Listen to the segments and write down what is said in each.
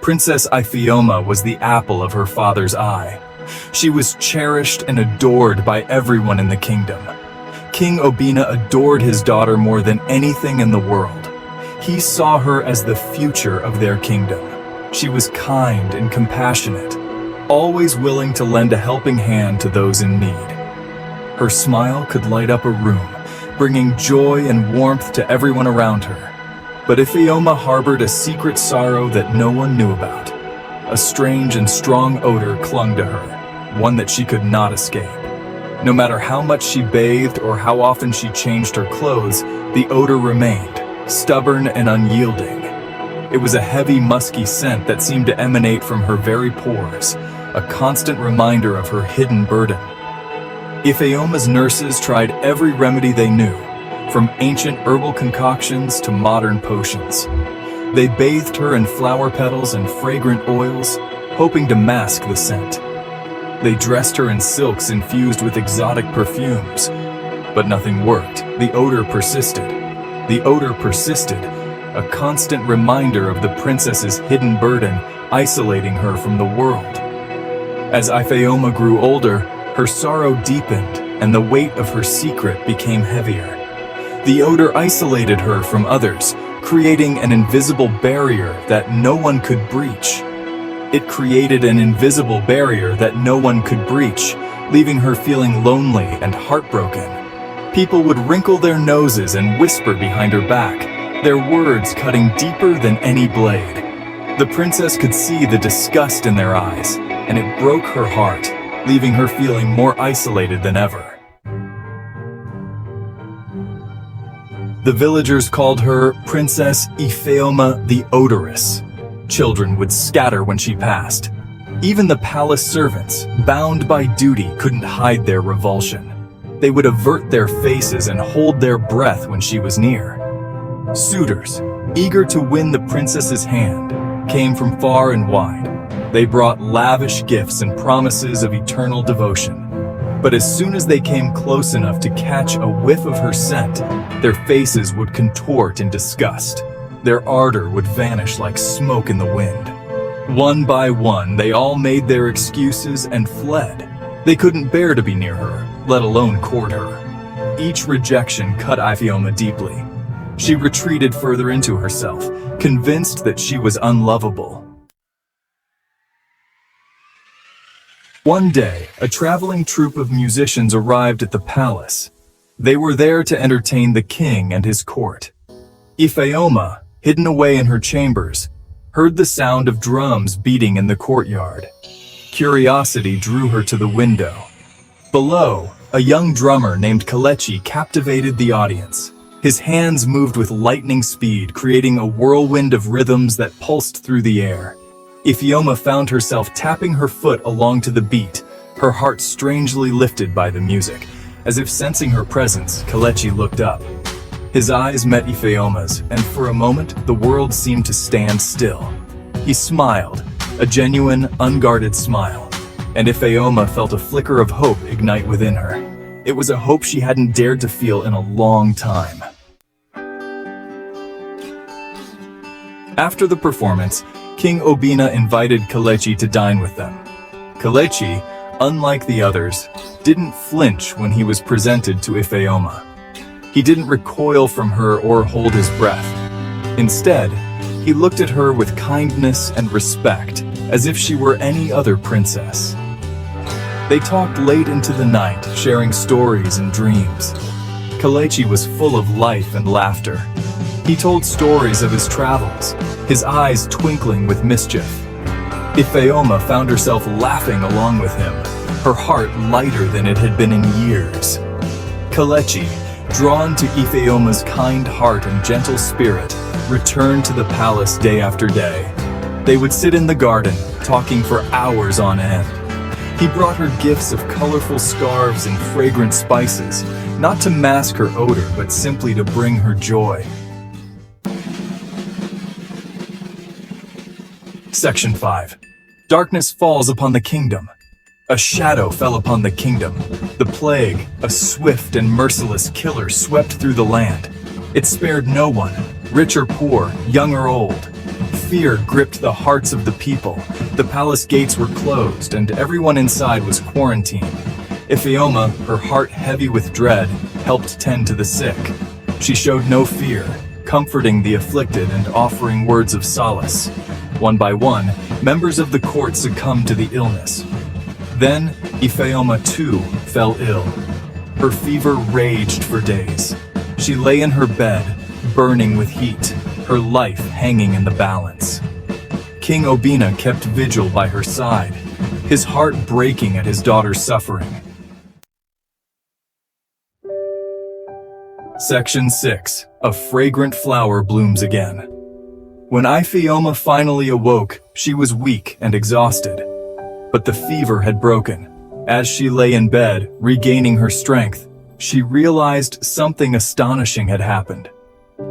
Princess Ifeoma was the apple of her father's eye. She was cherished and adored by everyone in the kingdom. King Obina adored his daughter more than anything in the world. He saw her as the future of their kingdom. She was kind and compassionate, always willing to lend a helping hand to those in need. Her smile could light up a room, bringing joy and warmth to everyone around her. But Ifeoma harbored a secret sorrow that no one knew about. A strange and strong odor clung to her, one that she could not escape. No matter how much she bathed or how often she changed her clothes, the odor remained, stubborn and unyielding. It was a heavy, musky scent that seemed to emanate from her very pores, a constant reminder of her hidden burden. Ifeoma's nurses tried every remedy they knew, from ancient herbal concoctions to modern potions. They bathed her in flower petals and fragrant oils, hoping to mask the scent. They dressed her in silks infused with exotic perfumes, but nothing worked. The odor persisted. The odor persisted, a constant reminder of the princess's hidden burden, isolating her from the world. As Ifeoma grew older, her sorrow deepened, and the weight of her secret became heavier. The odor isolated her from others, creating an invisible barrier that no one could breach. It created an invisible barrier that no one could breach, leaving her feeling lonely and heartbroken. People would wrinkle their noses and whisper behind her back, their words cutting deeper than any blade. The princess could see the disgust in their eyes, and it broke her heart, leaving her feeling more isolated than ever. The villagers called her Princess Ifeoma the Odorous. Children would scatter when she passed. Even the palace servants, bound by duty, couldn't hide their revulsion. They would avert their faces and hold their breath when she was near. Suitors, eager to win the princess's hand, came from far and wide. They brought lavish gifts and promises of eternal devotion. But as soon as they came close enough to catch a whiff of her scent, their faces would contort in disgust. Their ardor would vanish like smoke in the wind. One by one, they all made their excuses and fled. They couldn't bear to be near her, let alone court her. Each rejection cut Ifeoma deeply. She retreated further into herself, convinced that she was unlovable. One day, a traveling troupe of musicians arrived at the palace. They were there to entertain the king and his court. Ifeoma, hidden away in her chambers, heard the sound of drums beating in the courtyard. Curiosity drew her to the window. Below, a young drummer named Kelechi captivated the audience. His hands moved with lightning speed, creating a whirlwind of rhythms that pulsed through the air. Ifeoma found herself tapping her foot along to the beat, her heart strangely lifted by the music. As if sensing her presence, Kelechi looked up. His eyes met Ifeoma's, and for a moment, the world seemed to stand still. He smiled, a genuine, unguarded smile, and Ifeoma felt a flicker of hope ignite within her. It was a hope she hadn't dared to feel in a long time. After the performance, King Obina invited Kelechi to dine with them. Kelechi, unlike the others, didn't flinch when he was presented to Ifeoma. He didn't recoil from her or hold his breath. Instead, he looked at her with kindness and respect, as if she were any other princess. They talked late into the night, sharing stories and dreams. Kelechi was full of life and laughter. He told stories of his travels, his eyes twinkling with mischief. Ifeoma found herself laughing along with him, her heart lighter than it had been in years. Kelechi, drawn to Ifeoma's kind heart and gentle spirit, returned to the palace day after day. They would sit in the garden, talking for hours on end. He brought her gifts of colorful scarves and fragrant spices, not to mask her odor, but simply to bring her joy. Section 5. Darkness falls upon the kingdom. A shadow fell upon the kingdom. The plague, a swift and merciless killer, swept through the land. It spared no one, rich or poor, young or old. Fear gripped the hearts of the people. The palace gates were closed, and everyone inside was quarantined. Ifeoma, her heart heavy with dread, helped tend to the sick. She showed no fear, comforting the afflicted and offering words of solace. One by one, members of the court succumbed to the illness. Then, Ifeoma too fell ill. Her fever raged for days. She lay in her bed, burning with heat, her life hanging in the balance. King Obina kept vigil by her side, his heart breaking at his daughter's suffering. Section 6. A fragrant flower blooms again. When Ifeoma finally awoke, she was weak and exhausted. But the fever had broken. As she lay in bed, regaining her strength, she realized something astonishing had happened.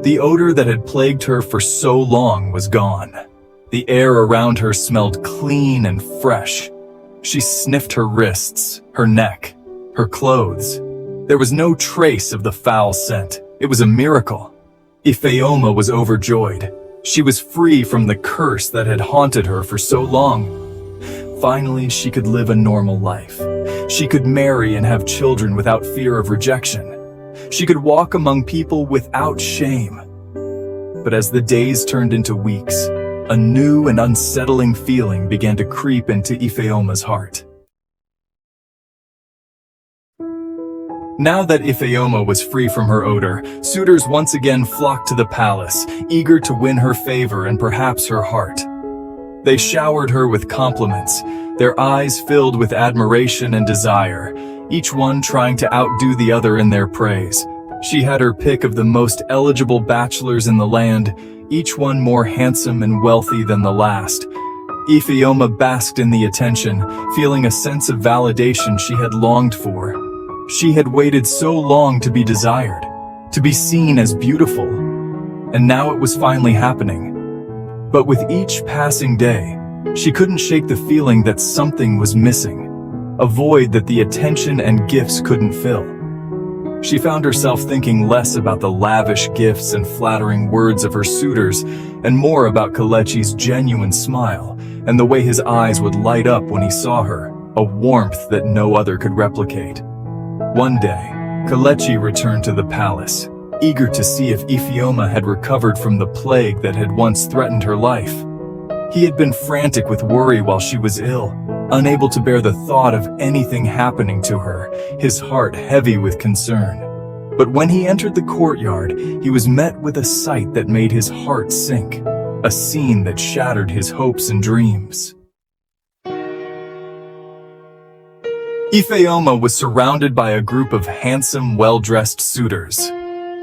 The odor that had plagued her for so long was gone. The air around her smelled clean and fresh. She sniffed her wrists, her neck, her clothes. There was no trace of the foul scent. It was a miracle. Ifeoma was overjoyed. She was free from the curse that had haunted her for so long. Finally, she could live a normal life. She could marry and have children without fear of rejection. She could walk among people without shame. But as the days turned into weeks, a new and unsettling feeling began to creep into Ifeoma's heart. Now that Ifeoma was free from her odor, suitors once again flocked to the palace, eager to win her favor and perhaps her heart. They showered her with compliments, their eyes filled with admiration and desire, each one trying to outdo the other in their praise. She had her pick of the most eligible bachelors in the land, each one more handsome and wealthy than the last. Ifeoma basked in the attention, feeling a sense of validation she had longed for. She had waited so long to be desired, to be seen as beautiful, and now it was finally happening. But with each passing day, she couldn't shake the feeling that something was missing, a void that the attention and gifts couldn't fill. She found herself thinking less about the lavish gifts and flattering words of her suitors, and more about Kelechi's genuine smile, and the way his eyes would light up when he saw her, a warmth that no other could replicate. One day, Kelechi returned to the palace, eager to see if Ifeoma had recovered from the plague that had once threatened her life. He had been frantic with worry while she was ill, unable to bear the thought of anything happening to her, his heart heavy with concern. But when he entered the courtyard, he was met with a sight that made his heart sink, a scene that shattered his hopes and dreams. Ifeoma was surrounded by a group of handsome, well-dressed suitors.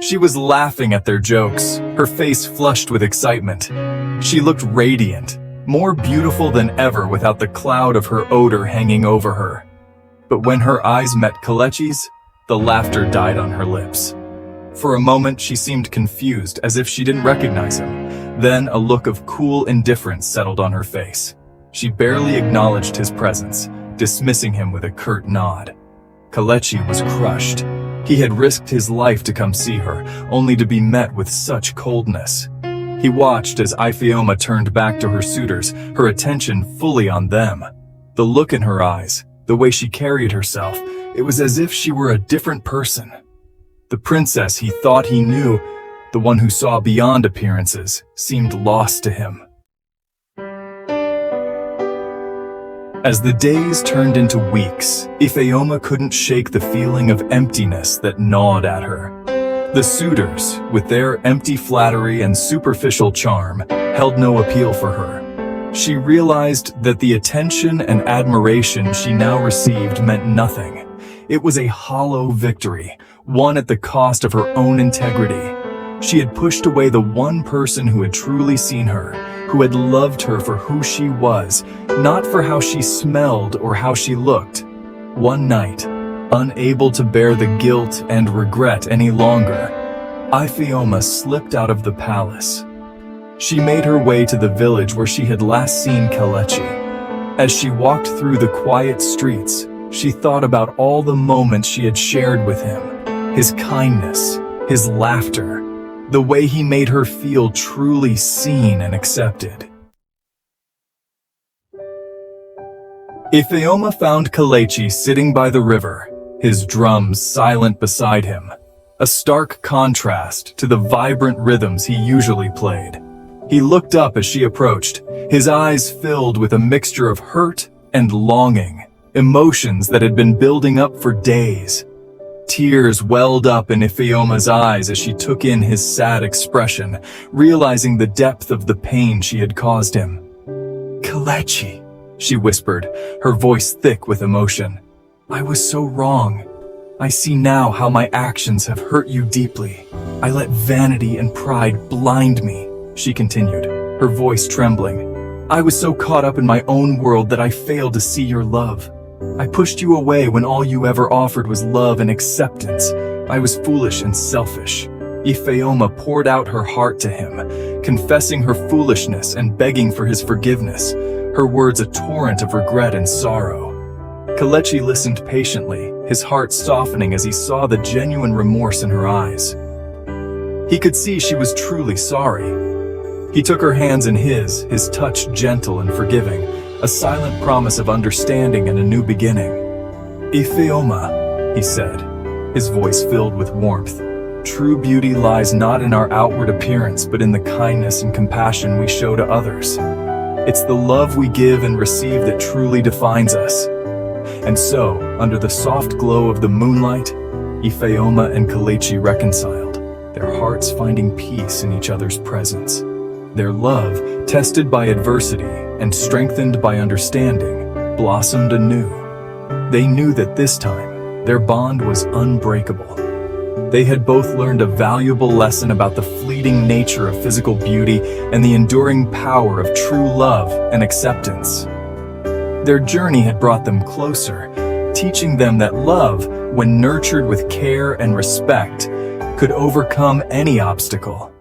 She was laughing at their jokes, her face flushed with excitement. She looked radiant, more beautiful than ever without the cloud of her odor hanging over her. But when her eyes met Kelechi's, the laughter died on her lips. For a moment she seemed confused, as if she didn't recognize him. Then a look of cool indifference settled on her face. She barely acknowledged his presence, dismissing him with a curt nod. Kelechi was crushed. He had risked his life to come see her, only to be met with such coldness. He watched as Ifeoma turned back to her suitors, her attention fully on them. The look in her eyes, the way she carried herself, it was as if she were a different person. The princess he thought he knew, the one who saw beyond appearances, seemed lost to him. As the days turned into weeks, Ifeoma couldn't shake the feeling of emptiness that gnawed at her. The suitors, with their empty flattery and superficial charm, held no appeal for her. She realized that the attention and admiration she now received meant nothing. It was a hollow victory, won at the cost of her own integrity. She had pushed away the one person who had truly seen her, who had loved her for who she was, not for how she smelled or how she looked. One night, unable to bear the guilt and regret any longer, Ifeoma slipped out of the palace. She made her way to the village where she had last seen Kelechi. As she walked through the quiet streets, she thought about all the moments she had shared with him, his kindness, his laughter, the way he made her feel truly seen and accepted. Ifeoma found Kelechi sitting by the river, his drums silent beside him, a stark contrast to the vibrant rhythms he usually played. He looked up as she approached, his eyes filled with a mixture of hurt and longing, emotions that had been building up for days. Tears welled up in Ifeoma's eyes as she took in his sad expression, realizing the depth of the pain she had caused him. "Kelechi," she whispered, her voice thick with emotion. "I was so wrong. I see now how my actions have hurt you deeply. I let vanity and pride blind me," she continued, her voice trembling. "I was so caught up in my own world that I failed to see your love. I pushed you away when all you ever offered was love and acceptance. I was foolish and selfish." Ifeoma poured out her heart to him, confessing her foolishness and begging for his forgiveness, her words a torrent of regret and sorrow. Kelechi listened patiently, his heart softening as he saw the genuine remorse in her eyes. He could see she was truly sorry. He took her hands in his touch gentle and forgiving, a silent promise of understanding and a new beginning. "Ifeoma," he said, his voice filled with warmth, "true beauty lies not in our outward appearance but in the kindness and compassion we show to others. It's the love we give and receive that truly defines us." And so, under the soft glow of the moonlight, Ifeoma and Kelechi reconciled, their hearts finding peace in each other's presence. Their love, tested by adversity and strengthened by understanding, blossomed anew. They knew that this time, their bond was unbreakable. They had both learned a valuable lesson about the fleeting nature of physical beauty and the enduring power of true love and acceptance. Their journey had brought them closer, teaching them that love, when nurtured with care and respect, could overcome any obstacle.